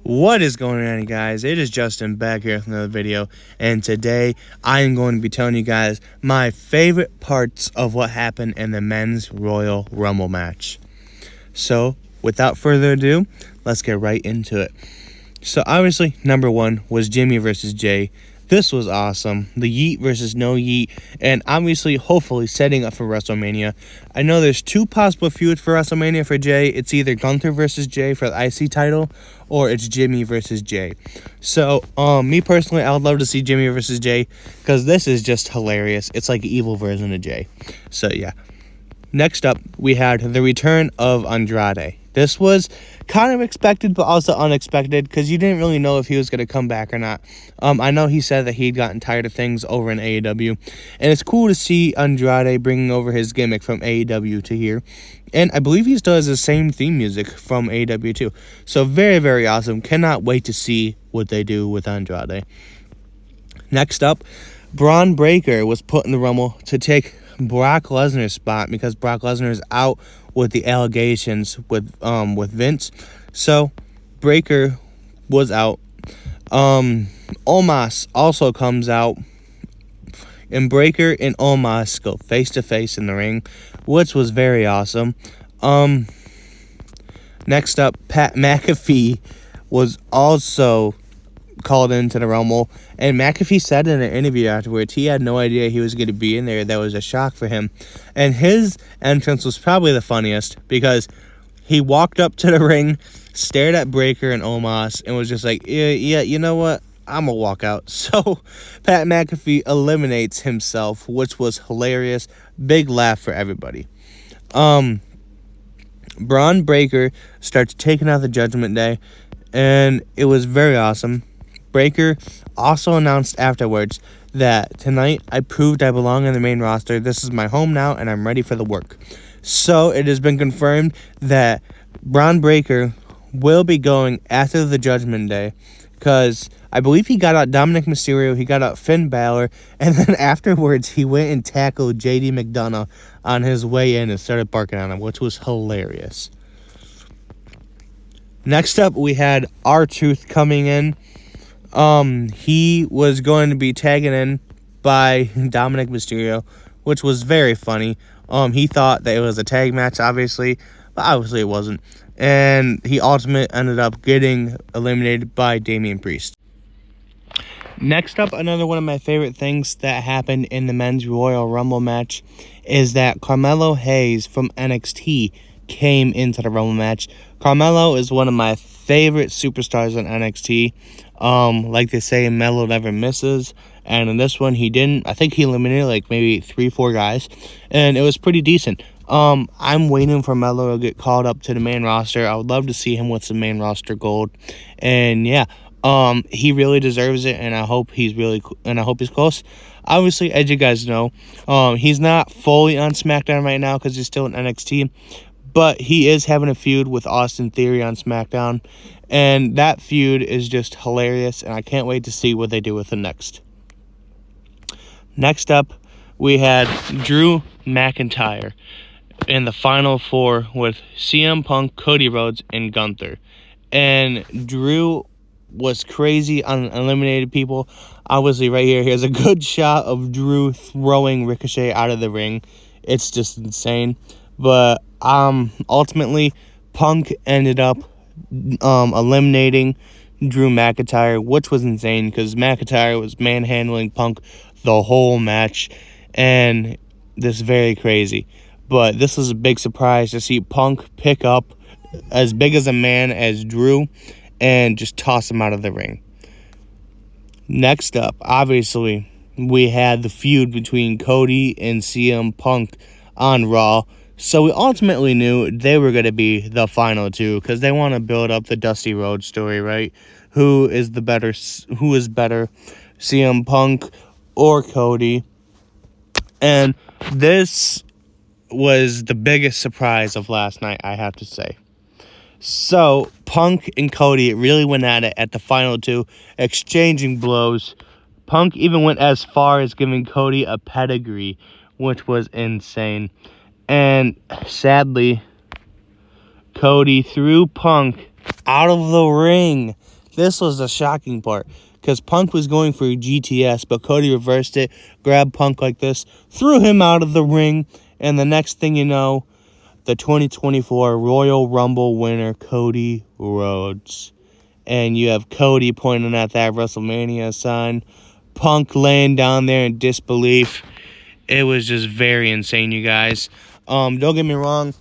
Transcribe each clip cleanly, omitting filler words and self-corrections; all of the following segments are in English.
What is going on, guys? It is Justin back here with another video, and today I am going to be telling you guys my favorite parts of what happened in the men's Royal Rumble match. So, without further ado, let's get right into it. So, obviously, number one was Jimmy versus Jay. This was awesome. The Yeet versus no Yeet, and obviously, hopefully, setting up for WrestleMania. I know there's two possible feuds for WrestleMania for Jay. It's either Gunther versus Jay for the IC title, or it's Jimmy versus Jay. So, me personally, I would love to see Jimmy versus Jay, because this is just hilarious. It's like an evil version of Jay. So, yeah. Next up, we had the return of Andrade. This was kind of expected, but also unexpected, because you didn't really know if he was going to come back or not. I know he said that he'd gotten tired of things over in AEW, and it's cool to see Andrade bringing over his gimmick from AEW to here. And I believe he still has the same theme music from AEW too. So very, very awesome. Cannot wait to see what they do with Andrade. Next up, Braun Breaker was put in the Rumble to take Brock Lesnar's spot because Brock Lesnar is out with the allegations with Vince. So Breaker was out. Omos also comes out, and Breaker and Omos go face to face in the ring, which was very awesome. Next up, Pat McAfee was also called into the Rumble, and McAfee said in an interview afterwards he had no idea he was going to be in there. That was a shock for him, and his entrance was probably the funniest because he walked up to the ring, stared at Breaker and Omos, and was just like, yeah, you know what, I'm gonna walk out. So Pat McAfee eliminates himself, which was hilarious. Big laugh for everybody. Braun Breaker starts taking out the Judgment Day, and it was very awesome. Breaker also announced afterwards that tonight I proved I belong in the main roster. This is my home now, and I'm ready for the work. So it has been confirmed that Braun Breaker will be going after the Judgment Day, because I believe he got out Dominic Mysterio, he got out Finn Balor, and then afterwards he went and tackled JD McDonough on his way in and started barking on him, which was hilarious. Next up, we had R-Truth coming in. He was going to be tagging in by Dominic Mysterio, which was very funny. He thought that it was a tag match, obviously, but obviously it wasn't. And he ultimately ended up getting eliminated by Damian Priest. Next up, another one of my favorite things that happened in the men's Royal Rumble match is that Carmelo Hayes from NXT came into the Rumble match. Carmelo is one of my favorite superstars on NXT. Like they say, Melo never misses, and in this one he didn't. I think he eliminated like maybe 3-4 guys, and it was pretty decent. I'm waiting for Melo to get called up to the main roster. I would love to see him with some main roster gold, and yeah, he really deserves it, and I hope he's close. Obviously, as you guys know, he's not fully on SmackDown right now because he's still in NXT, but he is having a feud with Austin Theory on SmackDown, and that feud is just hilarious, and I can't wait to see what they do with it next. Next up, we had Drew McIntyre in the Final Four with CM Punk, Cody Rhodes, and Gunther. And Drew was crazy on eliminated people. Obviously, right here, here's a good shot of Drew throwing Ricochet out of the ring. It's just insane. But ultimately, Punk ended up eliminating Drew McIntyre, which was insane because McIntyre was manhandling Punk the whole match, and this is very crazy. But this was a big surprise to see Punk pick up as big as a man as Drew and just toss him out of the ring. Next up, obviously, we had the feud between Cody and CM Punk on Raw. So we ultimately knew they were going to be the final two because they want to build up the Dusty Rhodes story, right? Who is better, CM Punk or Cody? And this was the biggest surprise of last night, I have to say. So Punk and Cody really went at it at the final two, exchanging blows. Punk even went as far as giving Cody a pedigree, which was insane. And sadly, Cody threw Punk out of the ring This was the shocking part, because Punk was going for a GTS, but Cody reversed it, grabbed Punk like this, threw him out of the ring, and the next thing you know, the 2024 Royal Rumble winner, Cody Rhodes. And you have Cody pointing at that WrestleMania sign, Punk laying down there in disbelief. It was just very insane, you guys. Don't get me wrong,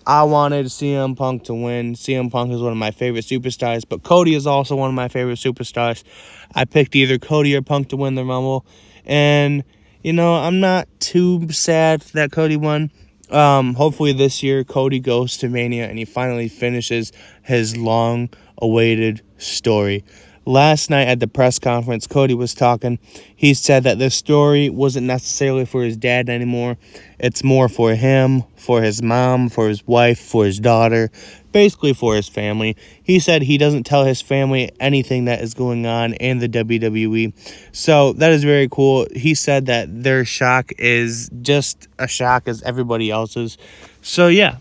I wanted CM Punk to win. CM Punk is one of my favorite superstars, but Cody is also one of my favorite superstars. I picked either Cody or Punk to win the Rumble, and you know, I'm not too sad that Cody won. Hopefully this year Cody goes to Mania and he finally finishes his long-awaited story. Last night at the press conference, Cody was talking. He said that this story wasn't necessarily for his dad anymore. It's more for him, for his mom, for his wife, for his daughter, basically for his family. He said he doesn't tell his family anything that is going on in the WWE. So that is very cool. He said that their shock is just a shock as everybody else's. So yeah,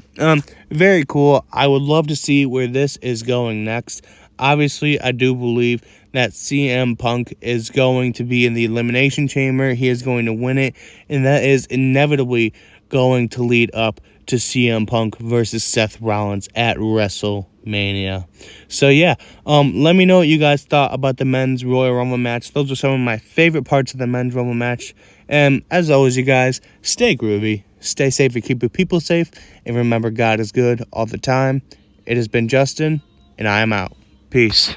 very cool. I would love to see where this is going next. Obviously, I do believe that CM Punk is going to be in the Elimination Chamber. He is going to win it, and that is inevitably going to lead up to CM Punk versus Seth Rollins at WrestleMania. So yeah, let me know what you guys thought about the men's Royal Rumble match. Those are some of my favorite parts of the men's Rumble match. And as always, you guys, stay groovy, stay safe, and keep your people safe. And remember, God is good all the time. It has been Justin, and I am out. Peace.